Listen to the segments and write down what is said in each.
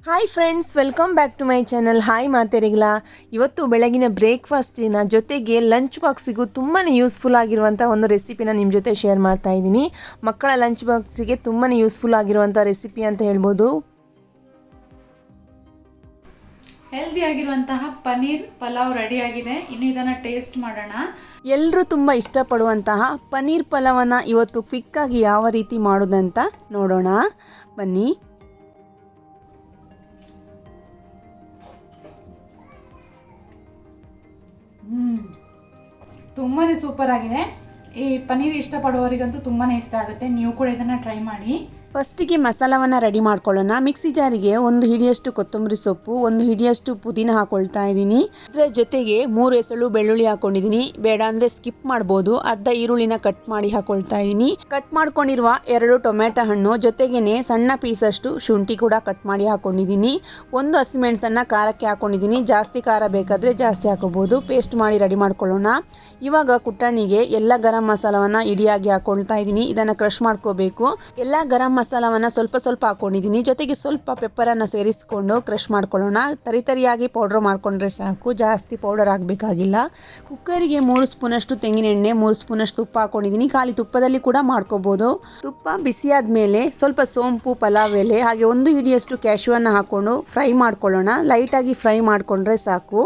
Hi friends, welcome back to my channel. Hi ಮಾತೆರಿಗಳ. ಇವತ್ತು ಬೆಳಗಿನ ಬ್ರೇಕ್ಫಾಸ್ಟಿನ ಜೊತೆಗೆ ಲಂಚ್ ಬಾಕ್ಸಿಗೂ ತುಂಬಾ ಯೂಸ್ಫುಲ್ ಆಗಿರುವಂಥ ಒಂದು ರೆಸಿಪಿನ ನಿಮ್ಮ ಜೊತೆ ಶೇರ್ ಮಾಡ್ತಾ ಇದ್ದೀನಿ. ಮಕ್ಕಳ ಲಂಚ್ ಬಾಕ್ಸಿಗೆ ತುಂಬಾ ಯೂಸ್ಫುಲ್ ಆಗಿರುವಂಥ ರೆಸಿಪಿ ಅಂತ ಹೇಳ್ಬೋದು. ಹೆಲ್ದಿ ಆಗಿರುವಂತಹ ಪನ್ನೀರ್ ಪಲಾವ್ ರೆಡಿ ಆಗಿದೆ. ಇನ್ನು ಇದನ್ನು ಟೇಸ್ಟ್ ಮಾಡೋಣ. ಎಲ್ಲರೂ ತುಂಬ ಇಷ್ಟಪಡುವಂತಹ ಪನ್ನೀರ್ ಪಲಾವನ್ನ ಇವತ್ತು ಕ್ವಿಕ್ಕಾಗಿ ಯಾವ ರೀತಿ ಮಾಡೋದಂತ ನೋಡೋಣ ಬನ್ನಿ. ತುಂಬಾ ಸೂಪರ್ ಆಗಿದೆ. ಈ ಪನ್ನೀರ್ ಇಷ್ಟಪಡುವವರಿಗಂತೂ ತುಂಬಾ ಇಷ್ಟ ಆಗುತ್ತೆ. ನೀವು ಕೂಡ ಇದನ್ನು ಟ್ರೈ ಮಾಡಿ. ಫಸ್ಟಿಗೆ ಮಸಾಲವನ್ನು ರೆಡಿ ಮಾಡ್ಕೊಳ್ಳೋಣ. ಮಿಕ್ಸಿ ಜಾರಿಗೆ 1 ಹಿಡಿಯಷ್ಟು ಕೊತ್ತಂಬರಿ ಸೊಪ್ಪು, 1 ಹಿಡಿಯಷ್ಟು ಪುದೀನ ಹಾಕೊಳ್ತಾ ಇದ್ದೀನಿ. ಇದರ ಜೊತೆಗೆ 3 ಎಸಳು ಬೆಳ್ಳುಳ್ಳಿ ಹಾಕೊಂಡಿದ್ದೀನಿ. ಬೇಡ ಅಂದರೆ ಸ್ಕಿಪ್ ಮಾಡ್ಬೋದು. ಅರ್ಧ ಈರುಳ್ಳಿನ ಕಟ್ ಮಾಡಿ ಹಾಕೊಳ್ತಾ ಇದ್ದೀನಿ. ಕಟ್ ಮಾಡ್ಕೊಂಡಿರುವ 2 ಟೊಮೆಟೊ ಹಣ್ಣು, ಜೊತೆಗೇನೆ ಸಣ್ಣ ಪೀಸಷ್ಟು ಶುಂಠಿ ಕೂಡ ಕಟ್ ಮಾಡಿ ಹಾಕೊಂಡಿದ್ದೀನಿ. 1 ಹಸಿಮೆಣಸನ್ನು ಖಾರಕ್ಕೆ ಹಾಕೊಂಡಿದ್ದೀನಿ. ಜಾಸ್ತಿ ಖಾರ ಬೇಕಾದರೆ ಜಾಸ್ತಿ ಹಾಕೋಬೋದು. ಪೇಸ್ಟ್ ಮಾಡಿ ರೆಡಿ ಮಾಡ್ಕೊಳ್ಳೋಣ. ಇವಾಗ ಕುಟ್ಟಣಿಗೆ ಎಲ್ಲ ಗರಂ ಮಸಾಲವನ್ನು ಇಡಿಯಾಗಿ ಹಾಕೊಳ್ತಾ ಇದ್ದೀನಿ. ಇದನ್ನು ಕ್ರಷ್ ಮಾಡ್ಕೋಬೇಕು. ಎಲ್ಲ ಗರಂ ಮಸಾಲವನ್ನು ಸ್ವಲ್ಪ ಹಾಕೊಂಡಿದ್ದೀನಿ. ಜೊತೆಗೆ ಸ್ವಲ್ಪ ಪೆಪ್ಪರನ್ನು ಸೇರಿಸಿಕೊಂಡು ಕ್ರಷ್ ಮಾಡ್ಕೊಳ್ಳೋಣ. ತರಿಯಾಗಿ ಪೌಡರ್ ಮಾಡ್ಕೊಂಡ್ರೆ ಸಾಕು, ಜಾಸ್ತಿ ಪೌಡರ್ ಆಗಬೇಕಾಗಿಲ್ಲ. ಕುಕ್ಕರಿಗೆ 3 ಸ್ಪೂನಷ್ಟು ತೆಂಗಿನೆಣ್ಣೆ, 3 ಸ್ಪೂನಷ್ಟು ತುಪ್ಪ ಹಾಕೊಂಡಿದ್ದೀನಿ. ಖಾಲಿ ತುಪ್ಪದಲ್ಲಿ ಕೂಡ ಮಾಡ್ಕೋಬೋದು. ತುಪ್ಪ ಬಿಸಿಯಾದ ಮೇಲೆ ಸ್ವಲ್ಪ ಸೋಂಪು, ಪಲಾವ್ ಎಲೆ, ಹಾಗೆ 1 ಹಿಡಿಯಷ್ಟು ಕ್ಯಾಶ್ಯೂವನ್ನು ಹಾಕ್ಕೊಂಡು ಫ್ರೈ ಮಾಡ್ಕೊಳ್ಳೋಣ. ಲೈಟಾಗಿ ಫ್ರೈ ಮಾಡಿಕೊಂಡ್ರೆ ಸಾಕು.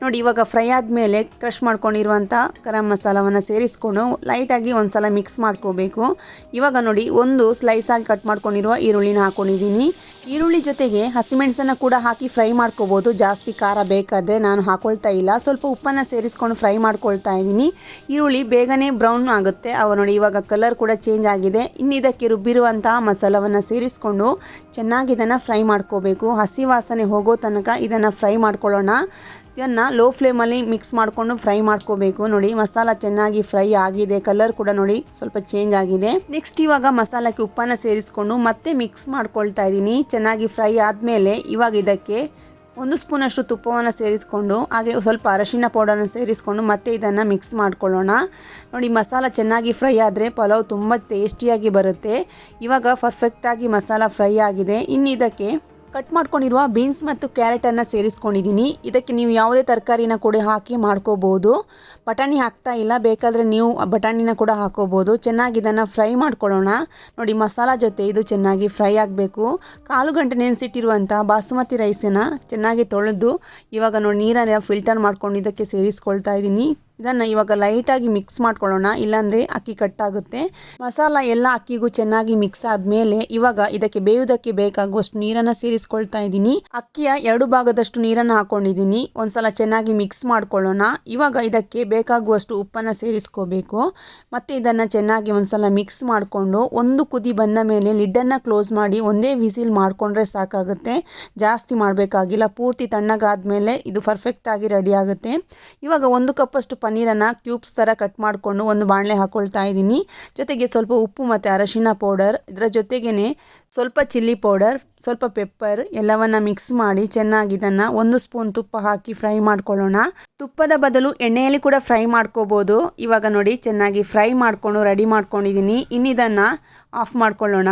ನೋಡಿ, ಇವಾಗ ಫ್ರೈ ಆದಮೇಲೆ ಕ್ರಷ್ ಮಾಡ್ಕೊಂಡಿರುವಂಥ ಗರಂ ಮಸಾಲವನ್ನು ಸೇರಿಸ್ಕೊಂಡು ಲೈಟಾಗಿ ಒಂದ್ಸಲ ಮಿಕ್ಸ್ ಮಾಡ್ಕೋಬೇಕು. ಇವಾಗ ನೋಡಿ, 1 ಸ್ಲೈಸ್ ಆಗಿ ಕಟ್ ಮಾಡ್ಕೊಂಡಿರುವ ಈರುಳ್ಳಿನ ಹಾಕೊಂಡಿದ್ದೀನಿ. ಈರುಳ್ಳಿ ಜೊತೆಗೆ ಹಸಿಮೆಣಸನ್ನು ಕೂಡ ಹಾಕಿ ಫ್ರೈ ಮಾಡ್ಕೋಬೋದು. ಜಾಸ್ತಿ ಖಾರ ಬೇಕಾದರೆ ನಾನು ಹಾಕೊಳ್ತಾ ಇಲ್ಲ. ಸ್ವಲ್ಪ ಉಪ್ಪನ್ನು ಸೇರಿಸ್ಕೊಂಡು ಫ್ರೈ ಮಾಡ್ಕೊಳ್ತಾ ಇದ್ದೀನಿ. ಈರುಳ್ಳಿ ಬೇಗನೆ ಬ್ರೌನ್ ಆಗುತ್ತೆ. ನೋಡಿ, ಇವಾಗ ಕಲರ್ ಕೂಡ ಚೇಂಜ್ ಆಗಿದೆ. ಇನ್ನು ಇದಕ್ಕೆ ರುಬ್ಬಿರುವಂತಹ ಮಸಾಲವನ್ನು ಸೇರಿಸ್ಕೊಂಡು ಚೆನ್ನಾಗಿ ಇದನ್ನು ಫ್ರೈ ಮಾಡ್ಕೋಬೇಕು. ಹಸಿ ವಾಸನೆ ಹೋಗೋ ತನಕ ಇದನ್ನು ಫ್ರೈ ಮಾಡ್ಕೊಳ್ಳೋಣ. ಇದನ್ನು ಲೋ ಫ್ಲೇಮಲ್ಲಿ ಮಿಕ್ಸ್ ಮಾಡಿಕೊಂಡು ಫ್ರೈ ಮಾಡ್ಕೋಬೇಕು. ನೋಡಿ, ಮಸಾಲ ಚೆನ್ನಾಗಿ ಫ್ರೈ ಆಗಿದೆ. ಕಲರ್ ಕೂಡ ನೋಡಿ ಸ್ವಲ್ಪ ಚೇಂಜ್ ಆಗಿದೆ. ನೆಕ್ಸ್ಟ್ ಇವಾಗ ಮಸಾಲಕ್ಕೆ ಉಪ್ಪನ್ನು ಸೇರಿಸ್ಕೊಂಡು ಮತ್ತೆ ಮಿಕ್ಸ್ ಮಾಡ್ಕೊಳ್ತಾ ಇದ್ದೀನಿ. ಚೆನ್ನಾಗಿ ಫ್ರೈ ಆದಮೇಲೆ ಇವಾಗ ಇದಕ್ಕೆ 1 ಸ್ಪೂನಷ್ಟು ತುಪ್ಪವನ್ನು ಸೇರಿಸ್ಕೊಂಡು ಹಾಗೆ ಸ್ವಲ್ಪ ಅರಶಿನ ಪೌಡರನ್ನು ಸೇರಿಸ್ಕೊಂಡು ಮತ್ತೆ ಇದನ್ನು ಮಿಕ್ಸ್ ಮಾಡ್ಕೊಳ್ಳೋಣ. ನೋಡಿ, ಮಸಾಲ ಚೆನ್ನಾಗಿ ಫ್ರೈ ಆದರೆ ಪಲಾವ್ ತುಂಬ ಟೇಸ್ಟಿಯಾಗಿ ಬರುತ್ತೆ. ಇವಾಗ ಪರ್ಫೆಕ್ಟಾಗಿ ಮಸಾಲ ಫ್ರೈ ಆಗಿದೆ. ಇನ್ನು ಇದಕ್ಕೆ ಕಟ್ ಮಾಡ್ಕೊಂಡಿರುವ ಬೀನ್ಸ್ ಮತ್ತು ಕ್ಯಾರೆಟನ್ನು ಸೇರಿಸ್ಕೊಂಡಿದ್ದೀನಿ. ಇದಕ್ಕೆ ನೀವು ಯಾವುದೇ ತರಕಾರಿನ ಕೂಡ ಹಾಕಿ ಮಾಡ್ಕೋಬೋದು. ಬಟಾಣಿ ಹಾಕ್ತಾ ಇಲ್ಲ, ಬೇಕಾದರೆ ನೀವು ಬಟಾಣಿನ ಕೂಡ ಹಾಕೋಬೋದು. ಚೆನ್ನಾಗಿ ಇದನ್ನು ಫ್ರೈ ಮಾಡ್ಕೊಳ್ಳೋಣ. ನೋಡಿ, ಮಸಾಲ ಜೊತೆ ಇದು ಚೆನ್ನಾಗಿ ಫ್ರೈ ಆಗಬೇಕು. 1/4 ಗಂಟೆ ನೆನೆಸಿಟ್ಟಿರುವಂಥ ಬಾಸುಮತಿ ರೈಸನ್ನು ಚೆನ್ನಾಗಿ ತೊಳೆದು ಇವಾಗ ನೋಡಿ ನೀರನ್ನು ಫಿಲ್ಟರ್ ಮಾಡ್ಕೊಂಡು ಇದಕ್ಕೆ ಸೇರಿಸ್ಕೊಳ್ತಾ ಇದ್ದೀನಿ. ಇದನ್ನು ಇವಾಗ ಲೈಟಾಗಿ ಮಿಕ್ಸ್ ಮಾಡ್ಕೊಳ್ಳೋಣ, ಇಲ್ಲಾಂದರೆ ಅಕ್ಕಿ ಕಟ್ಟಾಗುತ್ತೆ. ಮಸಾಲ ಎಲ್ಲ ಅಕ್ಕಿಗೂ ಚೆನ್ನಾಗಿ ಮಿಕ್ಸ್ ಆದಮೇಲೆ ಇವಾಗ ಇದಕ್ಕೆ ಬೇಯುವುದಕ್ಕೆ ಬೇಕಾಗುವಷ್ಟು ನೀರನ್ನು ಸೇರಿಸ್ಕೊಳ್ತಾ ಇದ್ದೀನಿ. ಅಕ್ಕಿಯ 2 ಭಾಗದಷ್ಟು ನೀರನ್ನು ಹಾಕೊಂಡಿದ್ದೀನಿ. ಒಂದ್ಸಲ ಚೆನ್ನಾಗಿ ಮಿಕ್ಸ್ ಮಾಡ್ಕೊಳ್ಳೋಣ. ಇವಾಗ ಇದಕ್ಕೆ ಬೇಕಾಗುವಷ್ಟು ಉಪ್ಪನ್ನು ಸೇರಿಸ್ಕೋಬೇಕು. ಮತ್ತು ಇದನ್ನು ಚೆನ್ನಾಗಿ ಒಂದ್ಸಲ ಮಿಕ್ಸ್ ಮಾಡಿಕೊಂಡು 1 ಕುದಿ ಬಂದ ಮೇಲೆ ಲಿಡ್ಡನ್ನು ಕ್ಲೋಸ್ ಮಾಡಿ ಒಂದೇ ವಿಸಿಲ್ ಮಾಡಿಕೊಂಡ್ರೆ ಸಾಕಾಗುತ್ತೆ. ಜಾಸ್ತಿ ಮಾಡಬೇಕಾಗಿಲ್ಲ. ಪೂರ್ತಿ ತಣ್ಣಗಾದ್ಮೇಲೆ ಇದು ಪರ್ಫೆಕ್ಟಾಗಿ ರೆಡಿ ಆಗುತ್ತೆ. ಇವಾಗ 1 ಕಪ್ಪಷ್ಟು ಪನ್ನೀರನ್ನು ಕ್ಯೂಬ್ಸ್ ಥರ ಕಟ್ ಮಾಡಿಕೊಂಡು ಒಂದು ಬಾಣಲೆ ಹಾಕೊಳ್ತಾ ಇದ್ದೀನಿ. ಜೊತೆಗೆ ಸ್ವಲ್ಪ ಉಪ್ಪು ಮತ್ತು ಅರಶಿನ ಪೌಡರ್, ಇದರ ಜೊತೆಗೇ ಸ್ವಲ್ಪ ಚಿಲ್ಲಿ ಪೌಡರ್, ಸ್ವಲ್ಪ ಪೆಪ್ಪರ್ ಎಲ್ಲವನ್ನು ಮಿಕ್ಸ್ ಮಾಡಿ ಚೆನ್ನಾಗಿ ಇದನ್ನು 1 ಸ್ಪೂನ್ ತುಪ್ಪ ಹಾಕಿ ಫ್ರೈ ಮಾಡ್ಕೊಳ್ಳೋಣ. ತುಪ್ಪದ ಬದಲು ಎಣ್ಣೆಯಲ್ಲಿ ಕೂಡ ಫ್ರೈ ಮಾಡ್ಕೋಬೋದು. ಇವಾಗ ನೋಡಿ, ಚೆನ್ನಾಗಿ ಫ್ರೈ ಮಾಡಿಕೊಂಡು ರೆಡಿ ಮಾಡ್ಕೊಂಡಿದ್ದೀನಿ. ಇನ್ನು ಇದನ್ನು ಆಫ್ ಮಾಡ್ಕೊಳ್ಳೋಣ.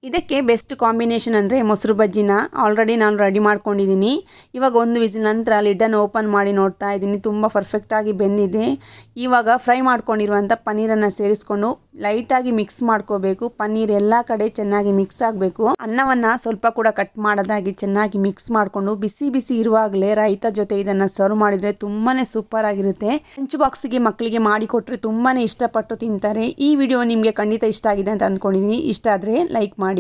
ಇದಕ್ಕೆ ಬೆಸ್ಟ್ ಕಾಂಬಿನೇಷನ್ ಅಂದರೆ ಮೊಸರು ಬಜ್ಜಿನ ಆಲ್ರೆಡಿ ನಾನು ರೆಡಿ ಮಾಡ್ಕೊಂಡಿದ್ದೀನಿ. ಇವಾಗ 1 ವಿಸಿಲ್ ನಂತರ ಲಿಡ್ಡನ್ನು ಓಪನ್ ಮಾಡಿ ನೋಡ್ತಾ ಇದ್ದೀನಿ. ತುಂಬ ಪರ್ಫೆಕ್ಟಾಗಿ ಬೆಂದಿದೆ. ಇವಾಗ ಫ್ರೈ ಮಾಡ್ಕೊಂಡಿರುವಂಥ ಪನ್ನೀರನ್ನು ಸೇರಿಸ್ಕೊಂಡು ಲೈಟಾಗಿ ಮಿಕ್ಸ್ ಮಾಡ್ಕೋಬೇಕು. ಪನ್ನೀರ್ ಎಲ್ಲ ಕಡೆ ಚೆನ್ನಾಗಿ ಮಿಕ್ಸ್ ಆಗಬೇಕು. ಅನ್ನವನ್ನು ಸ್ವಲ್ಪ ಕೂಡ ಕಟ್ ಮಾಡೋದಾಗಿ ಚೆನ್ನಾಗಿ ಮಿಕ್ಸ್ ಮಾಡಿಕೊಂಡು ಬಿಸಿ ಬಿಸಿ ಇರುವಾಗಲೇ ರೈತ ಜೊತೆ ಇದನ್ನು ಸರ್ವ್ ಮಾಡಿದರೆ ತುಂಬಾ ಸೂಪರ್ ಆಗಿರುತ್ತೆ. ಲಂಚ್ ಬಾಕ್ಸಿಗೆ ಮಕ್ಕಳಿಗೆ ಮಾಡಿಕೊಟ್ರೆ ತುಂಬಾ ಇಷ್ಟಪಟ್ಟು ತಿಂತಾರೆ. ಈ ವಿಡಿಯೋ ನಿಮಗೆ ಖಂಡಿತ ಇಷ್ಟ ಆಗಿದೆ ಅಂತ ಅಂದ್ಕೊಂಡಿದ್ದೀನಿ. ಇಷ್ಟ ಆದರೆ ಲೈಕ್ ಮಾಡಿ.